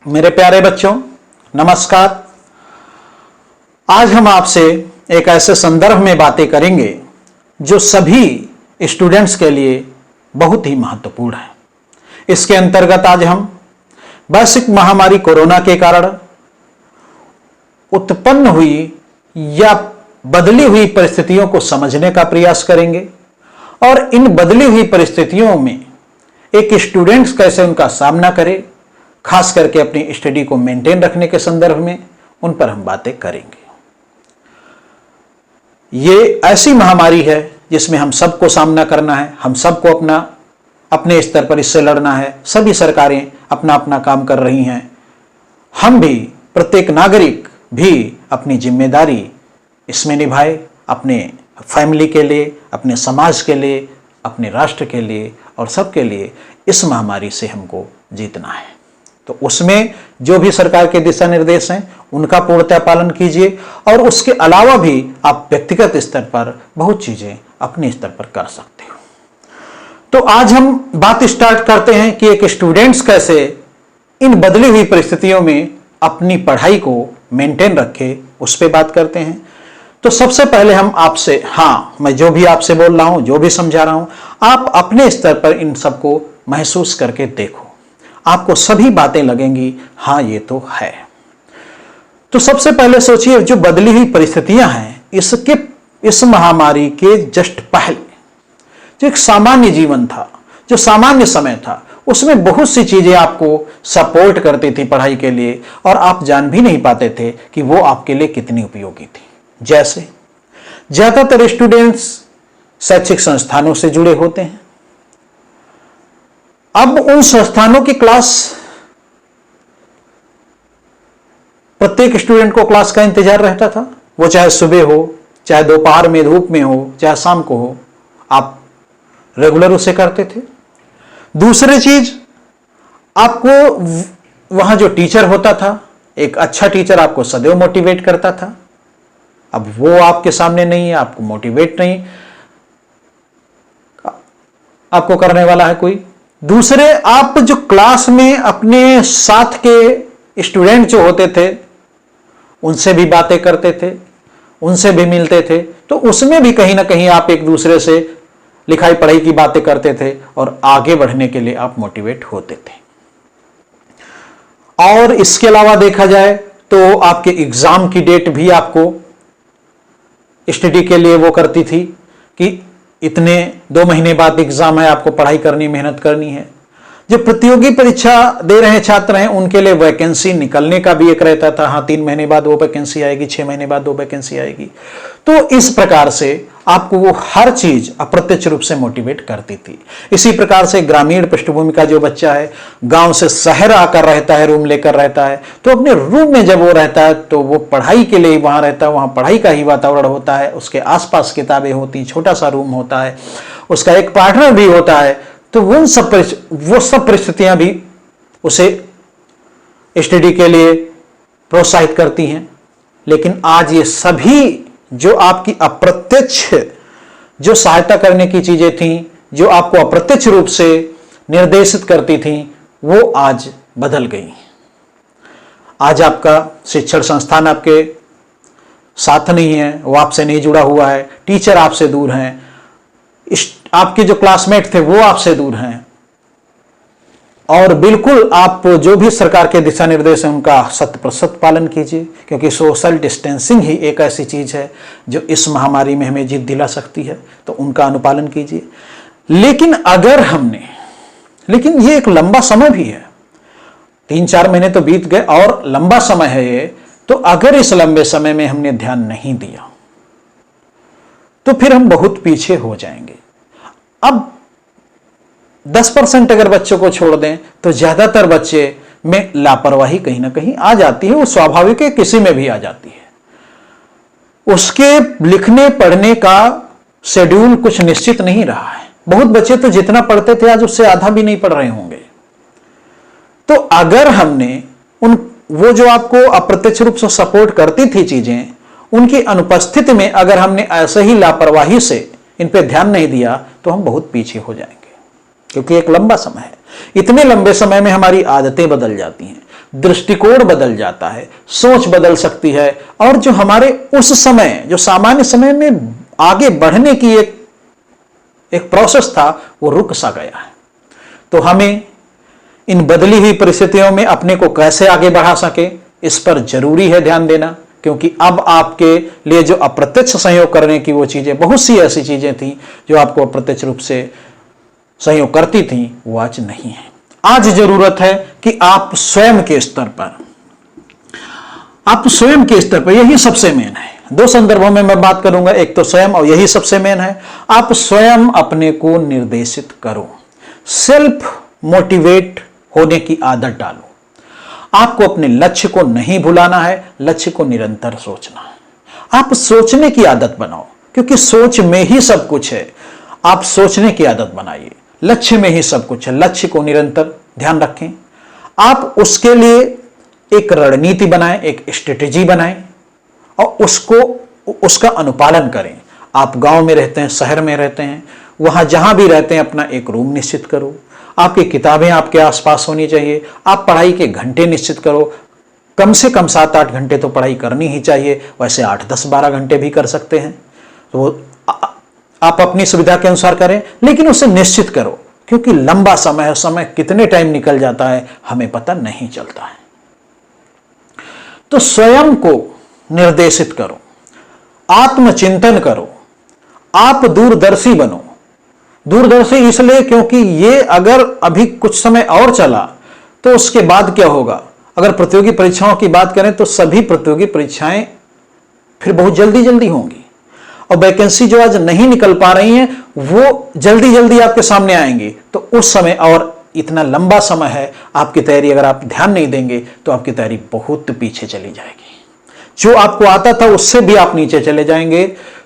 मेरे प्यारे बच्चों, नमस्कार। आज हम आपसे एक ऐसे संदर्भ में बातें करेंगे जो सभी स्टूडेंट्स के लिए बहुत ही महत्वपूर्ण है। इसके अंतर्गत आज हम वैश्विक महामारी कोरोना के कारण उत्पन्न हुई या बदली हुई परिस्थितियों को समझने का प्रयास करेंगे और इन बदली हुई परिस्थितियों में एक स्टूडेंट्स कैसे उनका सामना करे, खास करके अपनी स्टडी को मेंटेन रखने के संदर्भ में उन पर हम बातें करेंगे। ये ऐसी महामारी है जिसमें हम सबको सामना करना है, हम सबको अपने स्तर पर इससे लड़ना है। सभी सरकारें अपना अपना काम कर रही हैं, हम भी, प्रत्येक नागरिक भी अपनी जिम्मेदारी इसमें निभाए, अपने फैमिली के लिए, अपने समाज के लिए, अपने राष्ट्र के लिए और सबके लिए इस महामारी से हमको जीतना है। तो उसमें जो भी सरकार के दिशा निर्देश हैं उनका पूर्णतः पालन कीजिए और उसके अलावा भी आप व्यक्तिगत स्तर पर बहुत चीजें अपने स्तर पर कर सकते हो। तो आज हम बात स्टार्ट करते हैं कि एक स्टूडेंट्स कैसे इन बदली हुई परिस्थितियों में अपनी पढ़ाई को मेंटेन रखे, उस पर बात करते हैं। तो सबसे पहले हम आपसे, मैं जो भी आपसे बोल रहा हूं, जो भी समझा रहा हूं, आप अपने स्तर पर इन सबको महसूस करके देखो, आपको सभी बातें लगेंगी हाँ ये तो है। तो सबसे पहले सोचिए, जो बदली हुई परिस्थितियां हैं इस महामारी के जस्ट पहले जो एक सामान्य जीवन था, जो सामान्य समय था, उसमें बहुत सी चीजें आपको सपोर्ट करती थी पढ़ाई के लिए और आप जान भी नहीं पाते थे कि वो आपके लिए कितनी उपयोगी थी। जैसे ज्यादातर स्टूडेंट्स शैक्षिक संस्थानों से जुड़े होते हैं। अब उन संस्थानों की क्लास, प्रत्येक स्टूडेंट को क्लास का इंतजार रहता था, वो चाहे सुबह हो, चाहे दोपहर में धूप में हो, चाहे शाम को हो, आप रेगुलर उसे करते थे। दूसरी चीज, आपको वहां जो टीचर होता था, एक अच्छा टीचर आपको सदैव मोटिवेट करता था। अब वो आपके सामने नहीं है, आपको मोटिवेट नहीं आपको करने वाला है कोई। दूसरे, आप जो क्लास में अपने साथ के स्टूडेंट जो होते थे उनसे भी बातें करते थे, उनसे भी मिलते थे, तो उसमें भी कहीं ना कहीं आप एक दूसरे से लिखाई पढ़ाई की बातें करते थे और आगे बढ़ने के लिए आप मोटिवेट होते थे। और इसके अलावा देखा जाए तो आपके एग्जाम की डेट भी आपको स्टडी के लिए वो करती थी कि इतने 2 महीने बाद एग्जाम है, आपको पढ़ाई करनी, मेहनत करनी है। जो प्रतियोगी परीक्षा दे रहे छात्र हैं उनके लिए वैकेंसी निकलने का भी एक रहता था, 3 महीने बाद वो वैकेंसी आएगी, 6 महीने बाद वो वैकेंसी आएगी। तो इस प्रकार से आपको वो हर चीज अप्रत्यक्ष रूप से मोटिवेट करती थी। इसी प्रकार से ग्रामीण पृष्ठभूमि का जो बच्चा है, गांव से शहर आकर रहता है, रूम लेकर रहता है, तो अपने रूम में जब वो रहता है तो वो पढ़ाई के लिए वहां रहता है, वहां पढ़ाई का ही वातावरण होता है, उसके आसपास किताबें होती, छोटा सा रूम होता है, उसका एक पार्टनर भी होता है। तो वो सब परिस्थितियां भी उसे स्टडी के लिए प्रोत्साहित करती हैं। लेकिन आज ये सभी जो आपकी अप्रत्यक्ष जो सहायता करने की चीजें थीं, जो आपको अप्रत्यक्ष रूप से निर्देशित करती थीं, वो आज बदल गई। आज आपका शिक्षण संस्थान आपके साथ नहीं है, वो आपसे नहीं जुड़ा हुआ है, टीचर आपसे दूर हैं, आपके जो क्लासमेट थे वो आपसे दूर हैं। और बिल्कुल आप जो भी सरकार के दिशा निर्देश हैं उनका 100% पालन कीजिए, क्योंकि सोशल डिस्टेंसिंग ही एक ऐसी चीज है जो इस महामारी में हमें जीत दिला सकती है। तो उनका अनुपालन कीजिए। लेकिन ये एक लंबा समय भी है, 3-4 महीने तो बीत गए और लंबा समय है ये। तो अगर इस लंबे समय में हमने ध्यान नहीं दिया तो फिर हम बहुत पीछे हो जाएंगे। अब 10% अगर बच्चों को छोड़ दें तो ज्यादातर बच्चे में लापरवाही कहीं ना कहीं आ जाती है, वो स्वाभाविक है, किसी में भी आ जाती है। उसके लिखने पढ़ने का शेड्यूल कुछ निश्चित नहीं रहा है। बहुत बच्चे तो जितना पढ़ते थे आज उससे आधा भी नहीं पढ़ रहे होंगे। तो अगर हमने वो जो आपको अप्रत्यक्ष रूप से सपोर्ट करती थी चीजें, उनकी अनुपस्थिति में अगर हमने ऐसे ही लापरवाही से इन पे ध्यान नहीं दिया तो हम बहुत पीछे हो जाएंगे, क्योंकि एक लंबा समय है। इतने लंबे समय में हमारी आदतें बदल जाती हैं, दृष्टिकोण बदल जाता है, सोच बदल सकती है, और जो हमारे उस समय, जो सामान्य समय में आगे बढ़ने की एक प्रोसेस था, वो रुक सा गया है। तो हमें इन बदली हुई परिस्थितियों में अपने को कैसे आगे बढ़ा सके, इस पर जरूरी है ध्यान देना, क्योंकि अब आपके लिए जो अप्रत्यक्ष सहयोग करने की वो चीजें, बहुत सी ऐसी चीजें थी जो आपको अप्रत्यक्ष रूप से सहयोग करती थी, वो आज नहीं है। आज जरूरत है कि आप स्वयं के स्तर पर, यही सबसे मेन है। दो संदर्भों में मैं बात करूंगा, एक तो स्वयं, और यही सबसे मेन है, आप स्वयं अपने को निर्देशित करो, सेल्फ मोटिवेट होने की आदत डालो। आपको अपने लक्ष्य को नहीं भुलाना है, लक्ष्य को निरंतर सोचना है। आप सोचने की आदत बनाओ, क्योंकि सोच में ही सब कुछ है। आप सोचने की आदत बनाइए, लक्ष्य में ही सब कुछ है। लक्ष्य को निरंतर ध्यान रखें, आप उसके लिए एक रणनीति बनाएं, एक स्ट्रेटेजी बनाएं, और उसका अनुपालन करें। आप गांव में रहते हैं, शहर में रहते हैं, वहां जहां भी रहते हैं अपना एक रूम निश्चित करो। आपकी किताबें आपके आसपास होनी चाहिए। आप पढ़ाई के घंटे निश्चित करो, कम से कम 7-8 घंटे तो पढ़ाई करनी ही चाहिए। वैसे 8, 10, 12 घंटे भी कर सकते हैं, तो आप अपनी सुविधा के अनुसार करें, लेकिन उसे निश्चित करो, क्योंकि लंबा समय कितने टाइम निकल जाता है हमें पता नहीं चलता है। तो स्वयं को निर्देशित करो, आत्मचिंतन करो, आप दूरदर्शी बनो। दूरदर्शी इसलिए क्योंकि ये अगर अभी कुछ समय और चला तो उसके बाद क्या होगा। अगर प्रतियोगी परीक्षाओं की बात करें तो सभी प्रतियोगी परीक्षाएं फिर बहुत जल्दी जल्दी होंगी, और वैकेंसी जो आज नहीं निकल पा रही हैं वो जल्दी जल्दी आपके सामने आएंगी। तो उस समय, और इतना लंबा समय है, आपकी तैयारी अगर आप ध्यान नहीं देंगे तो आपकी तैयारी बहुत पीछे चली जाएगी। जो आपको आता था उससे भी आप नीचे चले जाएंगे।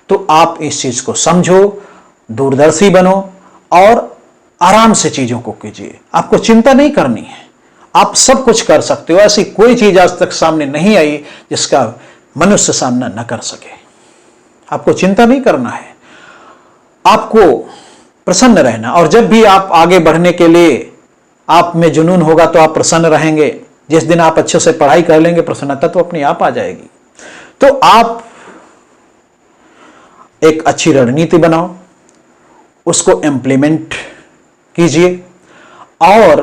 तो आप इस चीज को समझो, दूरदर्शी बनो, और आराम से चीजों को कीजिए। आपको चिंता नहीं करनी है, आप सब कुछ कर सकते हो। ऐसी कोई चीज आज तक सामने नहीं आई जिसका मनुष्य सामना न कर सके। आपको चिंता नहीं करना है, आपको प्रसन्न रहना, और जब भी आप आगे बढ़ने के लिए आप में जुनून होगा तो आप प्रसन्न रहेंगे। जिस दिन आप अच्छे से पढ़ाई कर लेंगे, प्रसन्नता तो अपने आप आ जाएगी। तो आप एक अच्छी रणनीति बनाओ, उसको इम्प्लीमेंट कीजिए, और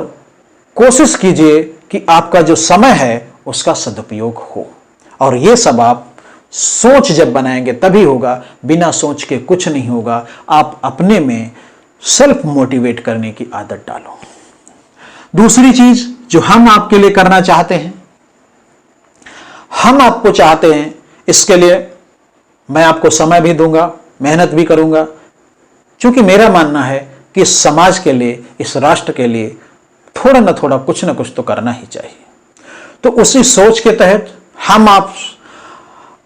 कोशिश कीजिए कि आपका जो समय है उसका सदुपयोग हो। और ये सब आप सोच जब बनाएंगे तभी होगा, बिना सोच के कुछ नहीं होगा। आप अपने में सेल्फ मोटिवेट करने की आदत डालो। दूसरी चीज जो हम आपके लिए करना चाहते हैं, हम आपको चाहते हैं, इसके लिए मैं आपको समय भी दूंगा, मेहनत भी करूंगा, क्योंकि मेरा मानना है कि इस समाज के लिए, इस राष्ट्र के लिए थोड़ा ना थोड़ा, कुछ ना कुछ तो करना ही चाहिए। तो उसी सोच के तहत हम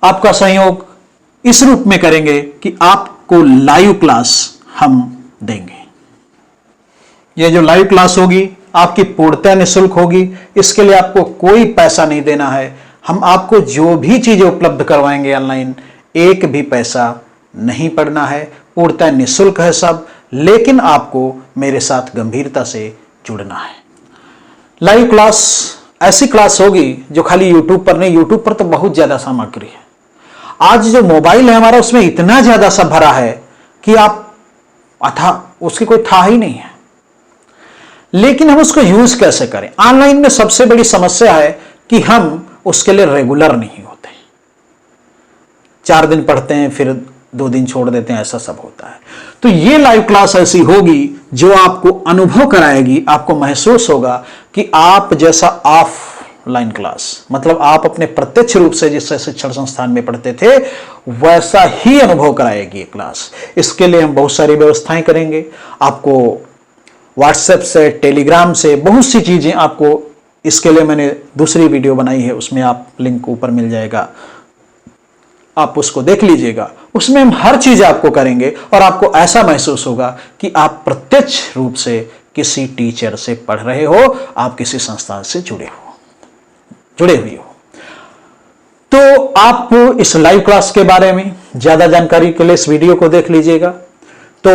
आपका सहयोग इस रूप में करेंगे कि आपको लाइव क्लास हम देंगे। ये जो लाइव क्लास होगी आपकी पूर्णतः निःशुल्क होगी। इसके लिए आपको कोई पैसा नहीं देना है। हम आपको जो भी चीजें उपलब्ध करवाएंगे ऑनलाइन, एक भी पैसा नहीं पड़ना है, पूर्णतः निःशुल्क है सब। लेकिन आपको मेरे साथ गंभीरता से जुड़ना है। लाइव क्लास ऐसी क्लास होगी जो खाली यूट्यूब पर नहीं, यूट्यूब पर तो बहुत ज्यादा सामग्री है। आज जो मोबाइल है हमारा, उसमें इतना ज्यादा सब भरा है कि आप उसकी कोई था ही नहीं है। लेकिन हम उसको यूज कैसे करें? ऑनलाइन में सबसे बड़ी समस्या है कि हम उसके लिए रेगुलर नहीं होते। 4 दिन पढ़ते हैं, फिर 2 दिन छोड़ देते हैं, ऐसा सब होता है। तो ये लाइव क्लास ऐसी होगी जो आपको अनुभव कराएगी, आपको महसूस होगा कि आप जैसा ऑफलाइन क्लास, मतलब आप अपने प्रत्यक्ष रूप से जिस शिक्षण संस्थान में पढ़ते थे वैसा ही अनुभव कराएगी ये क्लास। इसके लिए हम बहुत सारी व्यवस्थाएं करेंगे। आपको व्हाट्सएप से, टेलीग्राम से बहुत सी चीजें आपको, इसके लिए मैंने दूसरी वीडियो बनाई है, उसमें आप लिंक ऊपर मिल जाएगा, आप उसको देख लीजिएगा। उसमें हम हर चीज आपको करेंगे और आपको ऐसा महसूस होगा कि आप प्रत्यक्ष रूप से किसी टीचर से पढ़ रहे हो, आप किसी संस्थान से जुड़े हुए हो। तो आप इस लाइव क्लास के बारे में ज्यादा जानकारी के लिए इस वीडियो को देख लीजिएगा। तो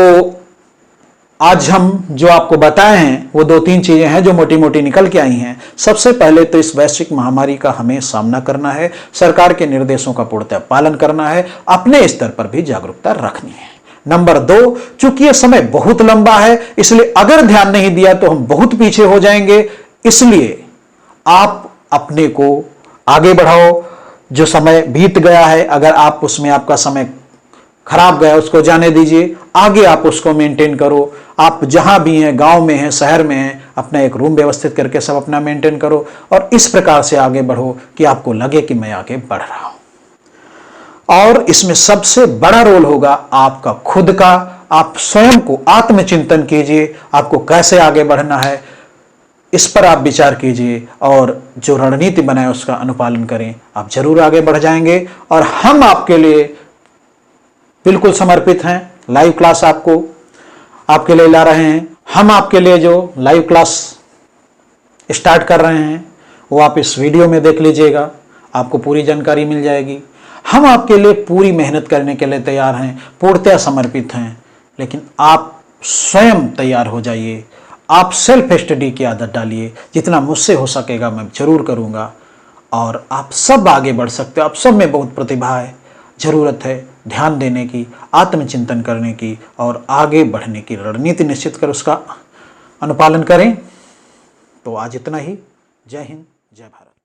आज हम जो आपको बताए हैं वो 2-3 चीजें हैं जो मोटी मोटी निकल के आई हैं। सबसे पहले तो इस वैश्विक महामारी का हमें सामना करना है, सरकार के निर्देशों का पूर्णतः पालन करना है, अपने स्तर पर भी जागरूकता रखनी है। नंबर 2, चूंकि यह समय बहुत लंबा है, इसलिए अगर ध्यान नहीं दिया तो हम बहुत पीछे हो जाएंगे। इसलिए आप अपने को आगे बढ़ाओ। जो समय बीत गया है, अगर आप उसमें आपका समय खराब गया उसको जाने दीजिए, आगे आप उसको मेंटेन करो। आप जहां भी हैं, गांव में हैं, शहर में हैं, अपना एक रूम व्यवस्थित करके सब अपना मेंटेन करो और इस प्रकार से आगे बढ़ो कि आपको लगे कि मैं आगे बढ़ रहा हूं। और इसमें सबसे बड़ा रोल होगा आपका खुद का। आप स्वयं को आत्मचिंतन कीजिए, आपको कैसे आगे बढ़ना है इस पर आप विचार कीजिए और जो रणनीति बनाए उसका अनुपालन करें। आप जरूर आगे बढ़ जाएंगे और हम आपके लिए बिल्कुल समर्पित हैं। लाइव क्लास आपके लिए ला रहे हैं। हम आपके लिए जो लाइव क्लास स्टार्ट कर रहे हैं वो आप इस वीडियो में देख लीजिएगा, आपको पूरी जानकारी मिल जाएगी। हम आपके लिए पूरी मेहनत करने के लिए तैयार हैं, पूर्णतः समर्पित हैं, लेकिन आप स्वयं तैयार हो जाइए। आप सेल्फ स्टडी की आदत डालिए। जितना मुझसे हो सकेगा मैं जरूर करूँगा और आप सब आगे बढ़ सकते हो। आप सब में बहुत प्रतिभा है। जरूरत है ध्यान देने की, आत्मचिंतन करने की और आगे बढ़ने की रणनीति निश्चित कर उसका अनुपालन करें। तो आज इतना ही। जय हिंद, जय भारत।